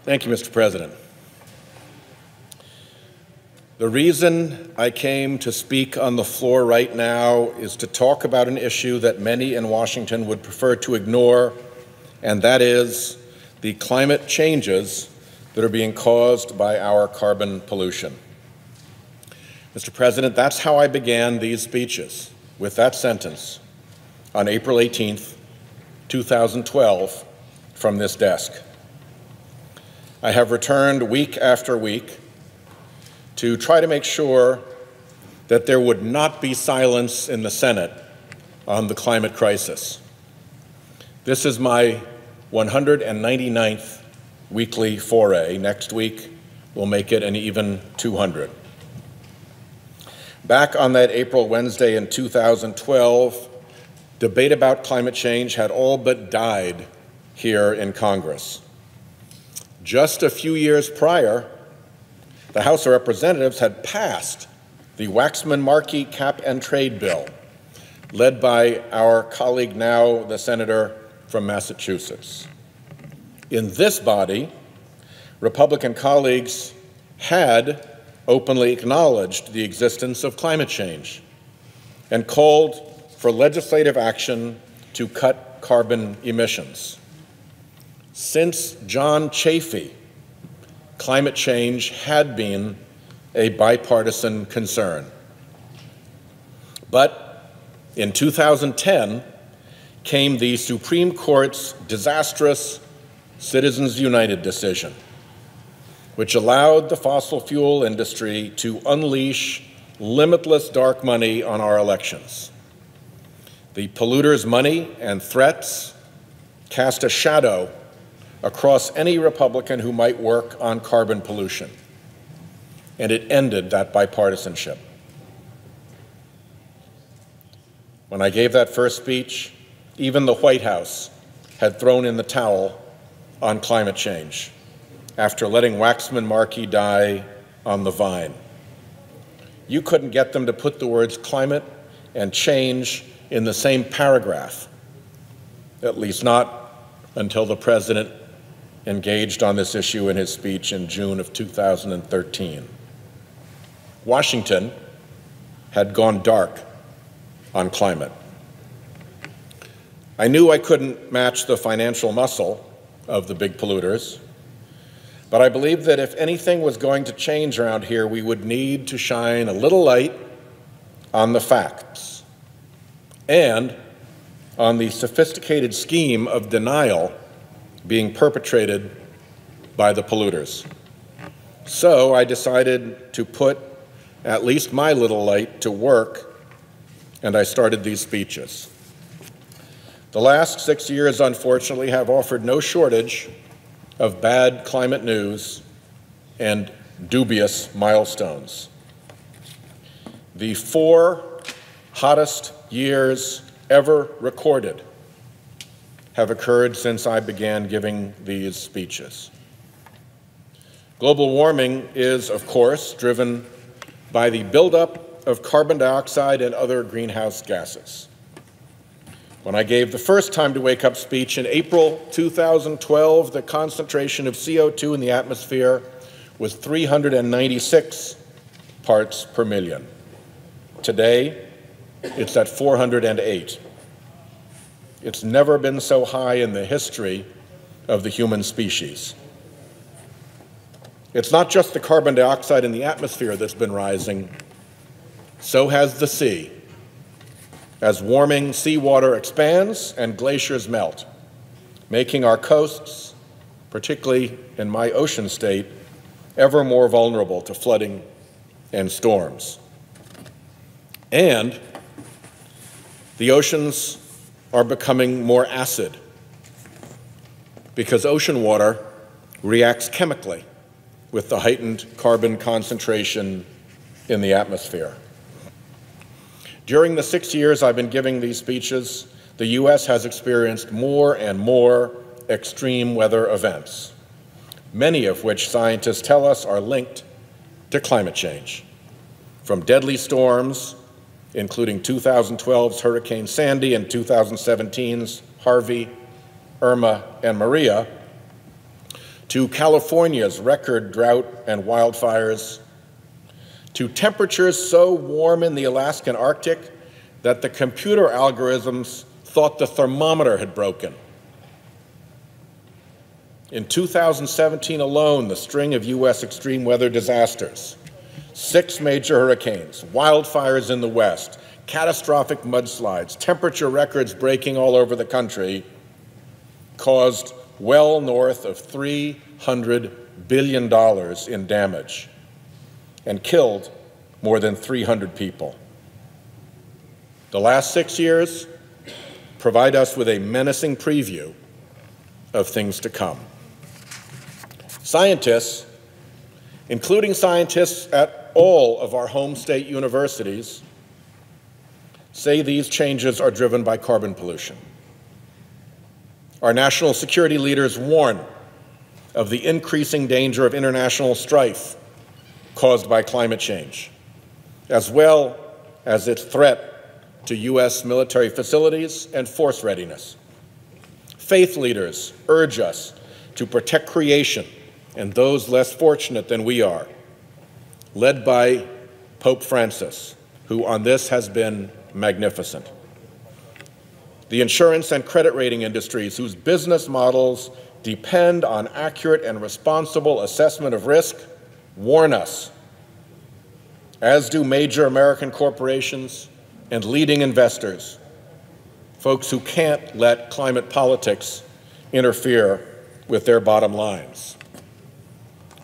Thank you, Mr. President. The reason I came to speak on the floor right now is to talk about an issue that many in Washington would prefer to ignore, and that is the climate changes that are being caused by our carbon pollution. Mr. President, that's how I began these speeches, with that sentence on April 18th, 2012, from this desk. I have returned week after week to try to make sure that there would not be silence in the Senate on the climate crisis. This is my 199th weekly foray. Next week, we'll make it an even 200. Back on that April Wednesday in 2012, debate about climate change had all but died here in Congress. Just a few years prior, the House of Representatives had passed the Waxman-Markey cap and trade bill, led by our colleague now, the senator from Massachusetts. In this body, Republican colleagues had openly acknowledged the existence of climate change and called for legislative action to cut carbon emissions. Since John Chafee, climate change had been a bipartisan concern. But in 2010 came the Supreme Court's disastrous Citizens United decision, which allowed the fossil fuel industry to unleash limitless dark money on our elections. The polluters' money and threats cast a shadow across any Republican who might work on carbon pollution, and it ended that bipartisanship. When I gave that first speech, even the White House had thrown in the towel on climate change after letting Waxman-Markey die on the vine. You couldn't get them to put the words climate and change in the same paragraph, at least not until the president engaged on this issue in his speech in June of 2013. Washington had gone dark on climate. I knew I couldn't match the financial muscle of the big polluters, but I believed that if anything was going to change around here, we would need to shine a little light on the facts and on the sophisticated scheme of denial being perpetrated by the polluters. So I decided to put at least my little light to work, and I started these speeches. The last 6 years, unfortunately, have offered no shortage of bad climate news and dubious milestones. The 4 hottest years ever recorded have occurred since I began giving these speeches. Global warming is, of course, driven by the buildup of carbon dioxide and other greenhouse gases. When I gave the first Time to Wake Up speech in April 2012, the concentration of CO2 in the atmosphere was 396 parts per million. Today, it's at 408. It's never been so high in the history of the human species. It's not just the carbon dioxide in the atmosphere that's been rising, so has the sea, as warming seawater expands and glaciers melt, making our coasts, particularly in my ocean state, ever more vulnerable to flooding and storms. And the oceans are becoming more acid because ocean water reacts chemically with the heightened carbon concentration in the atmosphere. During the 6 years I've been giving these speeches, the U.S. has experienced more and more extreme weather events, many of which scientists tell us are linked to climate change, from deadly storms including 2012's Hurricane Sandy and 2017's Harvey, Irma, and Maria, to California's record drought and wildfires, to temperatures so warm in the Alaskan Arctic that the computer algorithms thought the thermometer had broken. In 2017 alone, the string of U.S. extreme weather disasters, 6 major hurricanes, wildfires in the West, catastrophic mudslides, temperature records breaking all over the country, caused well north of $300 billion in damage and killed more than 300 people. The last 6 years provide us with a menacing preview of things to come. Scientists, including scientists at all of our home state universities, say these changes are driven by carbon pollution. Our national security leaders warn of the increasing danger of international strife caused by climate change, as well as its threat to U.S. military facilities and force readiness. Faith leaders urge us to protect creation and those less fortunate than we are, led by Pope Francis, who on this has been magnificent. The insurance and credit rating industries, whose business models depend on accurate and responsible assessment of risk, warn us, as do major American corporations and leading investors, folks who can't let climate politics interfere with their bottom lines.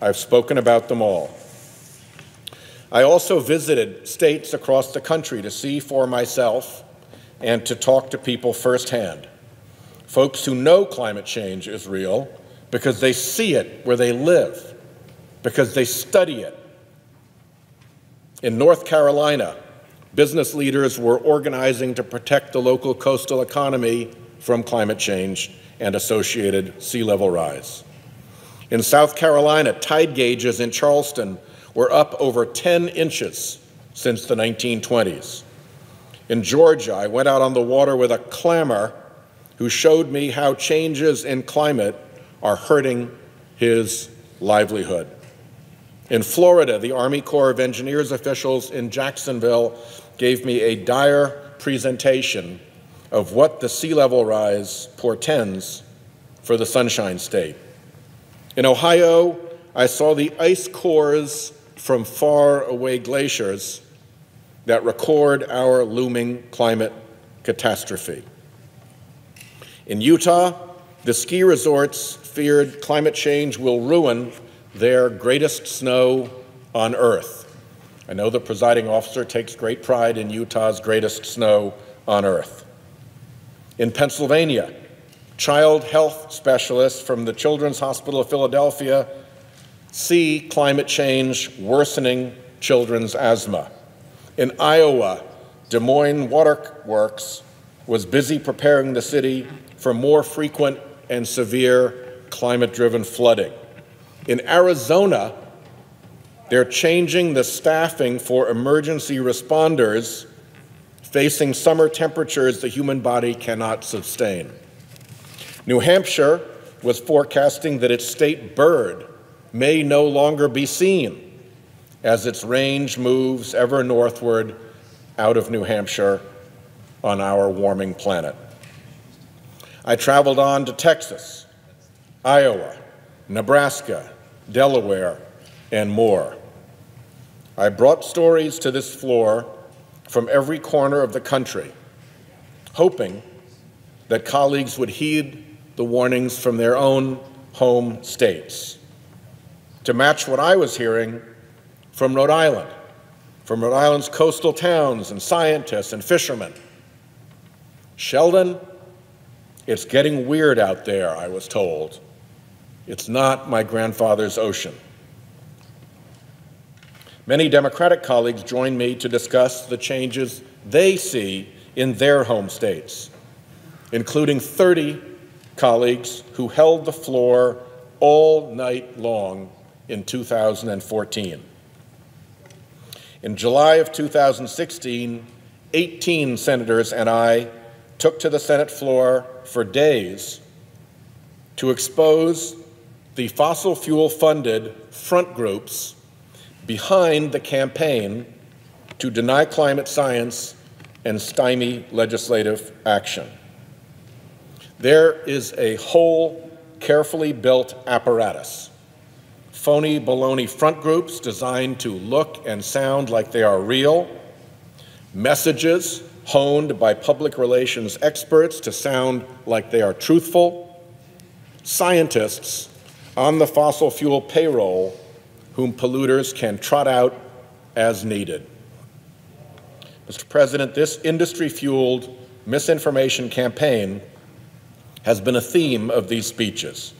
I've spoken about them all. I also visited states across the country to see for myself and to talk to people firsthand, folks who know climate change is real because they see it where they live, because they study it. In North Carolina, business leaders were organizing to protect the local coastal economy from climate change and associated sea level rise. In South Carolina, tide gauges in Charleston were up over 10 inches since the 1920s. In Georgia, I went out on the water with a clamor who showed me how changes in climate are hurting his livelihood. In Florida, the Army Corps of Engineers officials in Jacksonville gave me a dire presentation of what the sea level rise portends for the Sunshine State. In Ohio, I saw the ice cores from far away glaciers that record our looming climate catastrophe. In Utah, the ski resorts feared climate change will ruin their greatest snow on Earth. I know the presiding officer takes great pride in Utah's greatest snow on Earth. In Pennsylvania, child health specialists from the Children's Hospital of Philadelphia see climate change worsening children's asthma. In Iowa, Des Moines Water Works was busy preparing the city for more frequent and severe climate-driven flooding. In Arizona, they're changing the staffing for emergency responders facing summer temperatures the human body cannot sustain. New Hampshire was forecasting that its state bird may no longer be seen as its range moves ever northward out of New Hampshire on our warming planet. I traveled on to Texas, Iowa, Nebraska, Delaware, and more. I brought stories to this floor from every corner of the country, hoping that colleagues would heed the warnings from their own home states. To match what I was hearing from Rhode Island's coastal towns and scientists and fishermen. Sheldon, it's getting weird out there, I was told. It's not my grandfather's ocean. Many Democratic colleagues joined me to discuss the changes they see in their home states, including 30 colleagues who held the floor all night long in 2014. In July of 2016, 18 senators and I took to the Senate floor for days to expose the fossil fuel-funded front groups behind the campaign to deny climate science and stymie legislative action. There is a whole carefully built apparatus, phony baloney front groups designed to look and sound like they are real, messages honed by public relations experts to sound like they are truthful, scientists on the fossil fuel payroll whom polluters can trot out as needed. Mr. President, this industry-fueled misinformation campaign has been a theme of these speeches.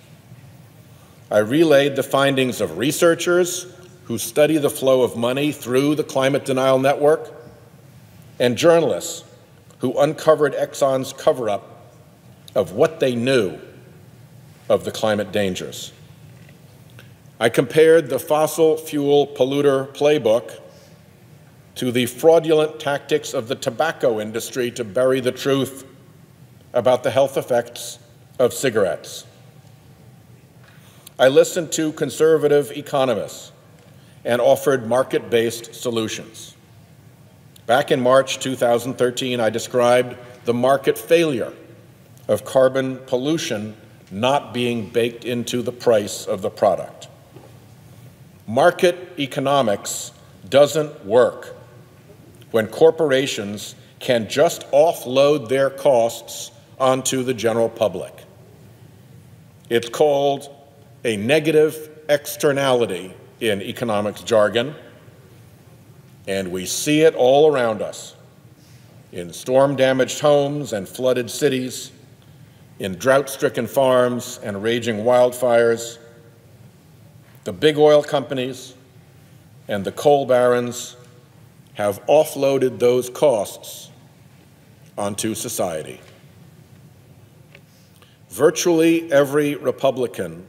I relayed the findings of researchers who study the flow of money through the climate denial network and journalists who uncovered Exxon's cover-up of what they knew of the climate dangers. I compared the fossil fuel polluter playbook to the fraudulent tactics of the tobacco industry to bury the truth about the health effects of cigarettes. I listened to conservative economists and offered market-based solutions. Back in March 2013, I described the market failure of carbon pollution not being baked into the price of the product. Market economics doesn't work when corporations can just offload their costs onto the general public. It's called a negative externality in economics jargon, and we see it all around us, in storm-damaged homes and flooded cities, in drought-stricken farms and raging wildfires. The big oil companies and the coal barons have offloaded those costs onto society. Virtually every Republican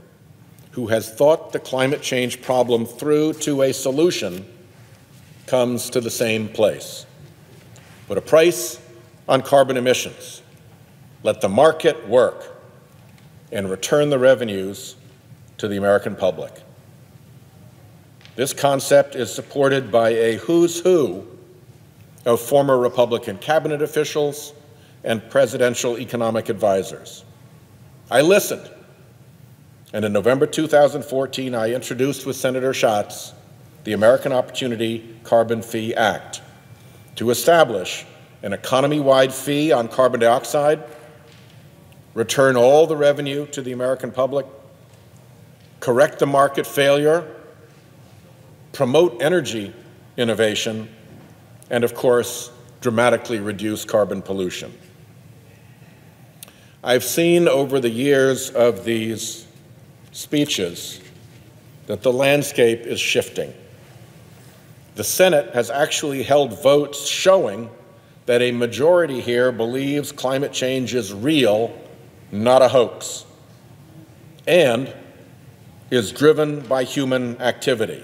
who has thought the climate change problem through to a solution comes to the same place. Put a price on carbon emissions, let the market work, and return the revenues to the American public. This concept is supported by a who's who of former Republican cabinet officials and presidential economic advisors. I listened, and in November 2014, I introduced with Senator Schatz the American Opportunity Carbon Fee Act to establish an economy-wide fee on carbon dioxide, return all the revenue to the American public, correct the market failure, promote energy innovation, and of course, dramatically reduce carbon pollution. I've seen over the years of these speeches that the landscape is shifting. The Senate has actually held votes showing that a majority here believes climate change is real, not a hoax, and is driven by human activity.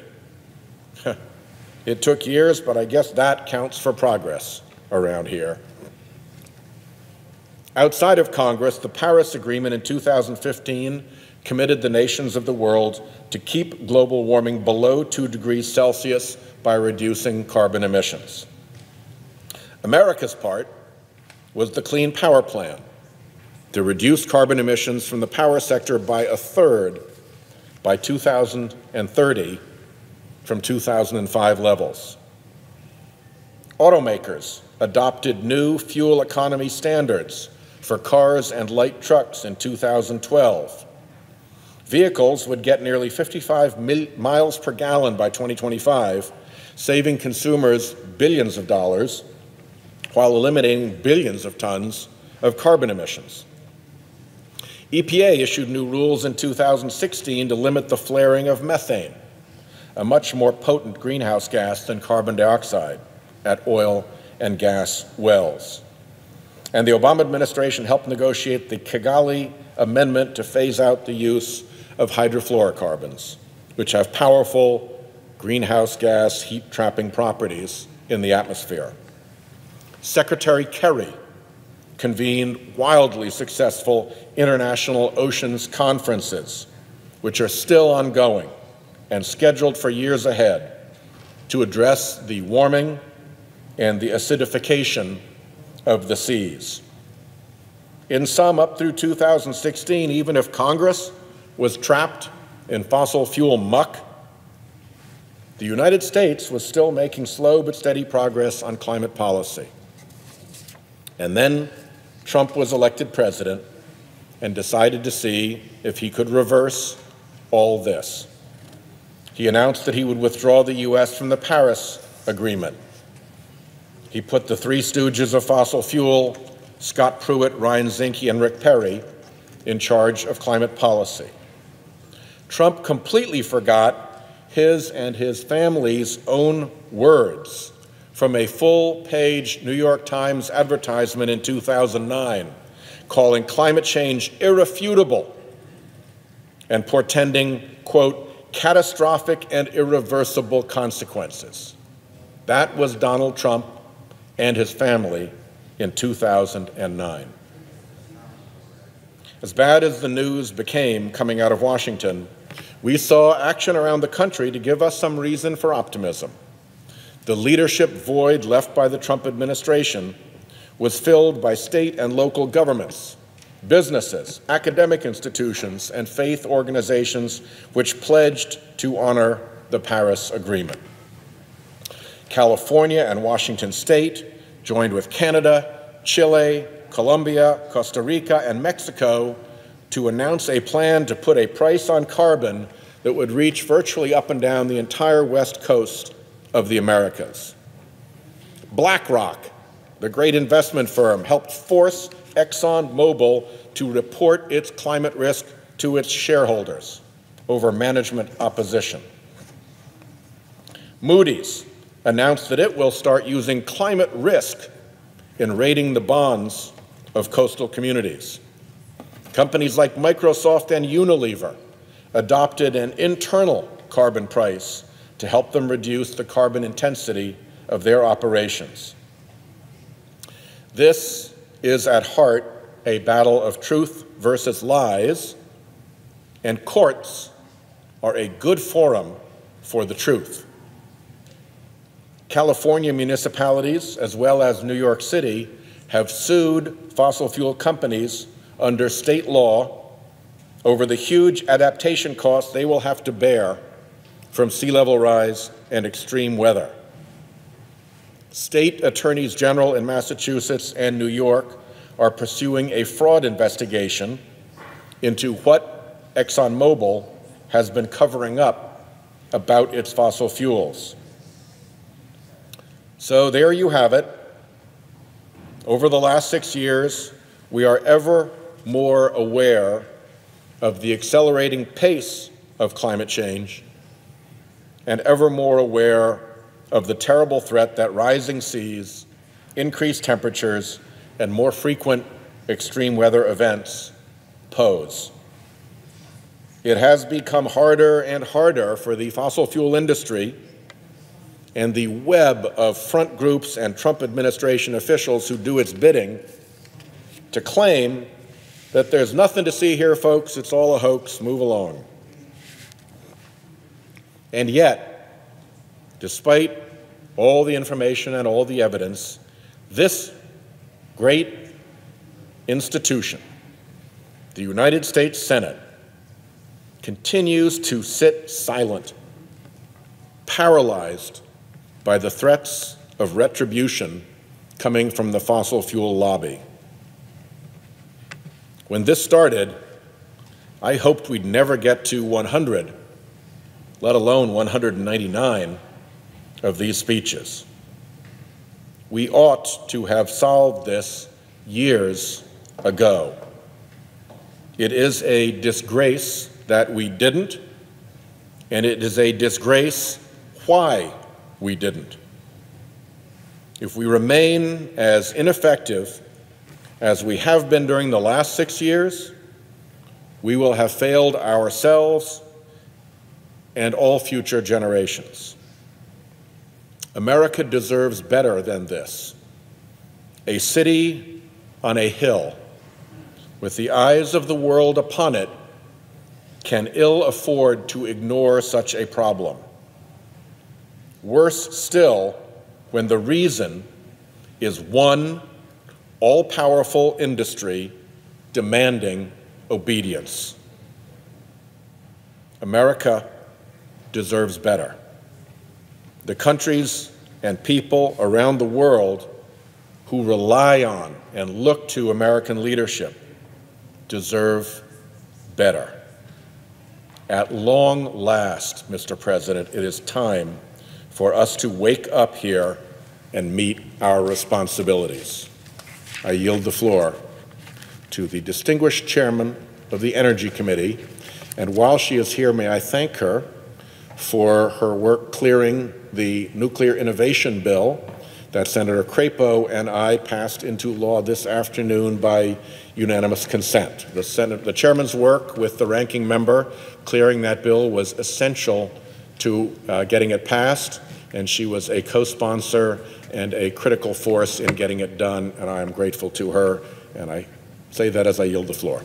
It took years, but I guess that counts for progress around here. Outside of Congress, the Paris Agreement in 2015 committed the nations of the world to keep global warming below 2 degrees Celsius by reducing carbon emissions. America's part was the Clean Power Plan to reduce carbon emissions from the power sector by 1/3 by 2030 from 2005 levels. Automakers adopted new fuel economy standards for cars and light trucks in 2012. Vehicles would get nearly 55 miles per gallon by 2025, saving consumers billions of dollars while eliminating billions of tons of carbon emissions. EPA issued new rules in 2016 to limit the flaring of methane, a much more potent greenhouse gas than carbon dioxide, at oil and gas wells. And the Obama administration helped negotiate the Kigali Amendment to phase out the use of hydrofluorocarbons, which have powerful greenhouse gas heat-trapping properties in the atmosphere. Secretary Kerry convened wildly successful international oceans conferences which are still ongoing and scheduled for years ahead to address the warming and the acidification of the seas. In sum, up through 2016, even if Congress was trapped in fossil fuel muck, the United States was still making slow but steady progress on climate policy. And then Trump was elected president and decided to see if he could reverse all this. He announced that he would withdraw the U.S. from the Paris Agreement. He put the three stooges of fossil fuel, Scott Pruitt, Ryan Zinke, and Rick Perry, in charge of climate policy. Trump completely forgot his and his family's own words from a full-page New York Times advertisement in 2009, calling climate change irrefutable and portending, quote, catastrophic and irreversible consequences. That was Donald Trump and his family in 2009. As bad as the news became coming out of Washington, we saw action around the country to give us some reason for optimism. The leadership void left by the Trump administration was filled by state and local governments, businesses, academic institutions, and faith organizations which pledged to honor the Paris Agreement. California and Washington State joined with Canada, Chile, Colombia, Costa Rica, and Mexico to announce a plan to put a price on carbon that would reach virtually up and down the entire west coast of the Americas. BlackRock, the great investment firm, helped force ExxonMobil to report its climate risk to its shareholders over management opposition. Moody's announced that it will start using climate risk in rating the bonds of coastal communities. Companies like Microsoft and Unilever adopted an internal carbon price to help them reduce the carbon intensity of their operations. This is at heart a battle of truth versus lies, and courts are a good forum for the truth. California municipalities, as well as New York City, have sued fossil fuel companies under state law over the huge adaptation costs they will have to bear from sea level rise and extreme weather. State attorneys general in Massachusetts and New York are pursuing a fraud investigation into what ExxonMobil has been covering up about its fossil fuels. So there you have it. Over the last 6 years, we are ever more aware of the accelerating pace of climate change and ever more aware of the terrible threat that rising seas, increased temperatures, and more frequent extreme weather events pose. It has become harder and harder for the fossil fuel industry and the web of front groups and Trump administration officials who do its bidding to claim that there's nothing to see here, folks, it's all a hoax, move along. And yet, despite all the information and all the evidence, this great institution, the United States Senate, continues to sit silent, paralyzed by the threats of retribution coming from the fossil fuel lobby. When this started, I hoped we'd never get to 100, let alone 199 of these speeches. We ought to have solved this years ago. It is a disgrace that we didn't, and it is a disgrace why we didn't. If we remain as ineffective as we have been during the last 6 years, we will have failed ourselves and all future generations. America deserves better than this. A city on a hill with the eyes of the world upon it can ill afford to ignore such a problem. Worse still, when the reason is one all-powerful industry demanding obedience. America deserves better. The countries and people around the world who rely on and look to American leadership deserve better. At long last, Mr. President, it is time for us to wake up here and meet our responsibilities. I yield the floor to the distinguished chairman of the Energy Committee, and while she is here, may I thank her for her work clearing the nuclear innovation bill that Senator Crapo and I passed into law this afternoon by unanimous consent. The chairman's work with the ranking member clearing that bill was essential to getting it passed, and she was a co-sponsor and a critical force in getting it done, and I am grateful to her, and I say that as I yield the floor.